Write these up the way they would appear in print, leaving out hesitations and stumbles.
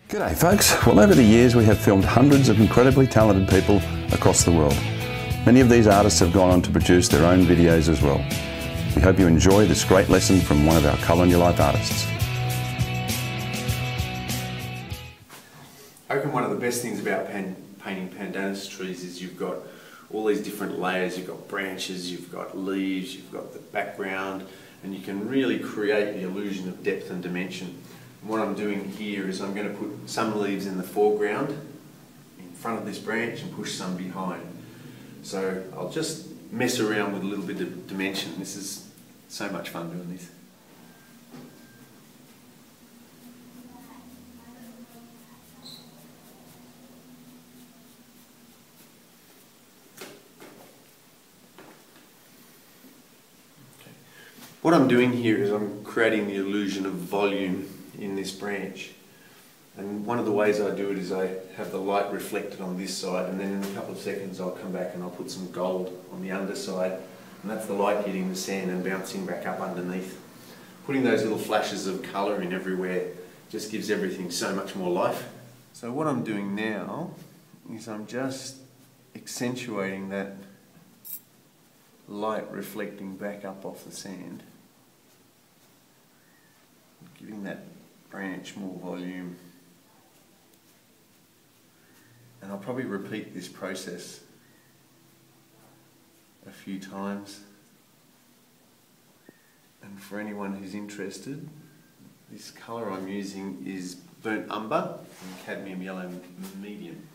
G'day folks. Well, over the years we have filmed hundreds of incredibly talented people across the world. Many of these artists have gone on to produce their own videos as well. We hope you enjoy this great lesson from one of our Colour in Your Life artists. I reckon one of the best things about painting pandanus trees is you've got all these different layers. You've got branches, you've got leaves, you've got the background, and you can really create the illusion of depth and dimension. And what I'm doing here is I'm going to put some leaves in the foreground in front of this branch and push some behind. So I'll just mess around with a little bit of dimension. This is so much fun doing this. What I'm doing here is I'm creating the illusion of volume in this branch. And one of the ways I do it is I have the light reflected on this side, and then in a couple of seconds I'll come back and I'll put some gold on the underside, and that's the light hitting the sand and bouncing back up underneath. Putting those little flashes of colour in everywhere just gives everything so much more life. So what I'm doing now is I'm just accentuating that light reflecting back up off the sand, giving that branch more volume. And I'll probably repeat this process a few times. And for anyone who's interested, this colour I'm using is burnt umber and cadmium yellow medium.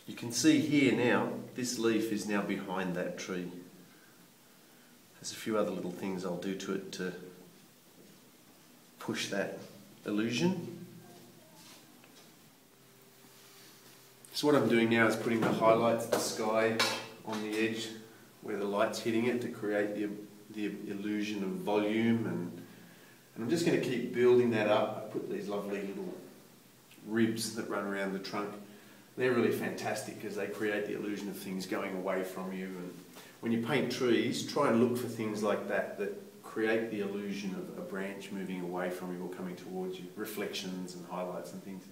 You can see here now, this leaf is now behind that tree. There's a few other little things I'll do to it to push that illusion. So what I'm doing now is putting the highlights of the sky on the edge where the light's hitting it to create the illusion of volume, and I'm just going to keep building that up. I put these lovely little ribs that run around the trunk. They're really fantastic because they create the illusion of things going away from you. And when you paint trees, try and look for things like that that create the illusion of a branch moving away from you or coming towards you, reflections and highlights and things.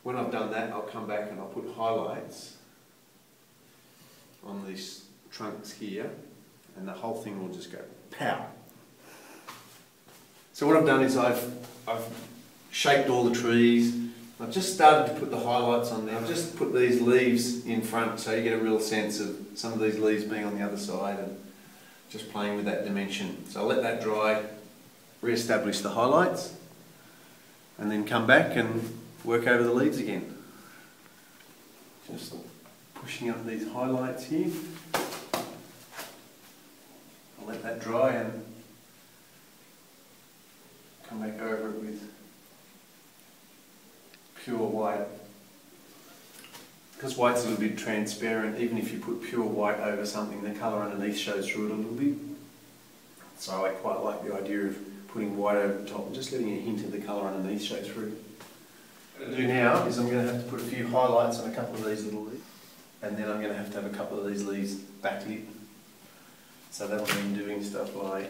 When I've done that, I'll come back and I'll put highlights on these trunks here, and the whole thing will just go pow. So what I've done is I've shaped all the trees. I've just started to put the highlights on there. I've just put these leaves in front so you get a real sense of some of these leaves being on the other side and just playing with that dimension. So I'll let that dry, re-establish the highlights, and then come back and work over the leaves again. Just pushing up these highlights here. I'll let that dry and come back over it with pure white. Because white's a little bit transparent, even if you put pure white over something, the colour underneath shows through it a little bit. So I quite like the idea of putting white over the top and just letting a hint of the colour underneath show through. What I'm going to do now is I'm going to have to put a few highlights on a couple of these little leaves, and then I'm going to have a couple of these leaves backlit. So that'll mean doing stuff like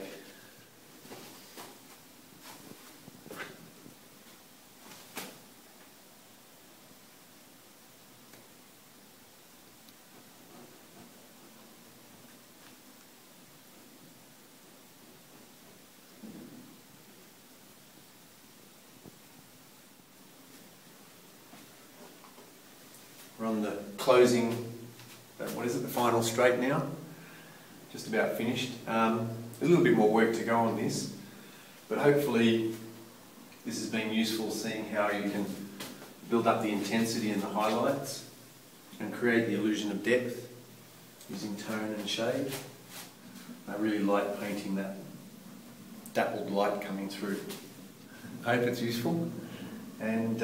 we're on the closing, what is it, the final straight now? Just about finished. A little bit more work to go on this, but hopefully this has been useful, seeing how you can build up the intensity and the highlights and create the illusion of depth using tone and shade. I really like painting that dappled light coming through. I hope it's useful, and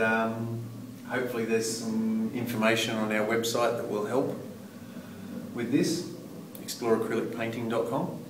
hopefully there's some information on our website that will help with this, exploreacrylicpainting.com.